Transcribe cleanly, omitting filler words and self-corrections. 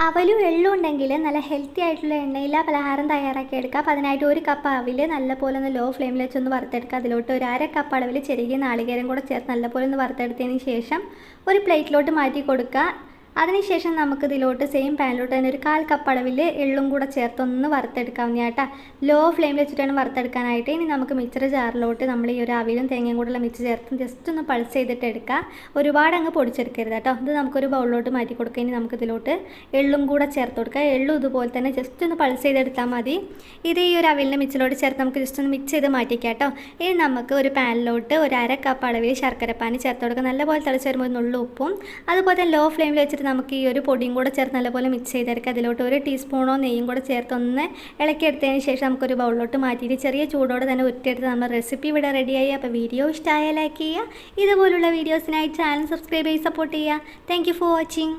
അവലും എള്ളും ഉണ്ടെങ്കിൽ നല്ല ഹെൽത്തി ആയിട്ടുള്ള എണ്ണയിൽ ആ പലഹാരം തയ്യാറാക്കി എടുക്കുക. അപ്പോൾ അതിനായിട്ട് ഒരു കപ്പ് അവിൽ നല്ലപോലെ ഒന്ന് ലോ ഫ്ലെയിമിൽ വെച്ചൊന്ന് വറുത്തെടുക്കുക. അതിലോട്ട് ഒരു അര കപ്പ് അളവിൽ ചെറിയ നാളികേരം കൂടെ ചേർത്ത് നല്ലപോലെ ഒന്ന് വറുത്തെടുത്തതിന് ശേഷം ഒരു പ്ലേറ്റിലോട്ട് മാറ്റി കൊടുക്കുക. അതിനുശേഷം നമുക്ക് ഇതിലോട്ട് സെയിം പാനിലോട്ട് തന്നെ ഒരു 1/4 കപ്പ് അളവിൽ എള്ളും കൂടെ ചേർത്തൊന്ന് വറുത്തെടുക്കാവുന്ന കേട്ടോ. ലോ ഫ്ലെയിമിൽ വെച്ചിട്ടാണ് വറുത്തെടുക്കാനായിട്ട്. ഇനി നമുക്ക് മിക്സർ ജാറിലോട്ട് നമ്മൾ ഈ ഒരു അവിലും തേങ്ങയും കൂടെയുള്ള മിക്സ് ചേർത്ത് ജസ്റ്റ് ഒന്ന് പൾസ് ചെയ്തിട്ട് എടുക്കുക. ഒരുപാട് അങ്ങ് പൊടിച്ചെടുക്കരുത് കേട്ടോ. ഇത് നമുക്കൊരു ബൗളിലോട്ട് മാറ്റി കൊടുക്കുക. ഇനി നമുക്കിതിലോട്ട് എള്ളും കൂടെ ചേർത്ത് കൊടുക്കുക. എള്ളും ഇതുപോലെ തന്നെ ജസ്റ്റ് ഒന്ന് പൾസ് ചെയ്തെടുത്താൽ മതി. ഇത് ഈ ഒരു അവിലിൻ്റെ മിക്സിലോട്ട് ചേർത്ത് നമുക്ക് ജസ്റ്റ് ഒന്ന് മിക്സ് ചെയ്ത് മാറ്റിക്കാം കേട്ടോ. ഇനി നമുക്ക് ഒരു പാനിലോട്ട് ഒരു അര കപ്പ് അളവിൽ ശർക്കരപ്പാനി ചേർത്ത് കൊടുക്കുക. നല്ലപോലെ തിളച്ച് വരുമ്പോൾ നുള്ളു ഉപ്പും അതുപോലെ തന്നെ ലോ ഫ്ലെയിമിൽ വെച്ചിട്ട് നമുക്ക് ഈ ഒരു പൊടിയും കൂടെ ചേർത്ത് നല്ലപോലെ മിക്സ് ചെയ്തെടുക്കുക. അതിലോട്ട് ഒരു ടീസ്പൂണോ നെയ്യും കൂടെ ചേർത്തൊന്ന് ഇളക്കിയെടുത്തതിന് ശേഷം നമുക്കൊരു ബൗളിലോട്ട് മാറ്റിയിട്ട് ചെറിയ ചൂടോടെ തന്നെ ഉരുട്ടിയെടുത്ത് നമ്മുടെ റെസിപ്പി ഇവിടെ റെഡിയായി. അപ്പോൾ വീഡിയോ ഇഷ്ടമായ ലൈക്ക് ചെയ്യുക. ഇതുപോലുള്ള വീഡിയോസിനായി ചാനൽ സബ്സ്ക്രൈബ് ചെയ്ത് സപ്പോർട്ട് ചെയ്യുക. Thank you for watching.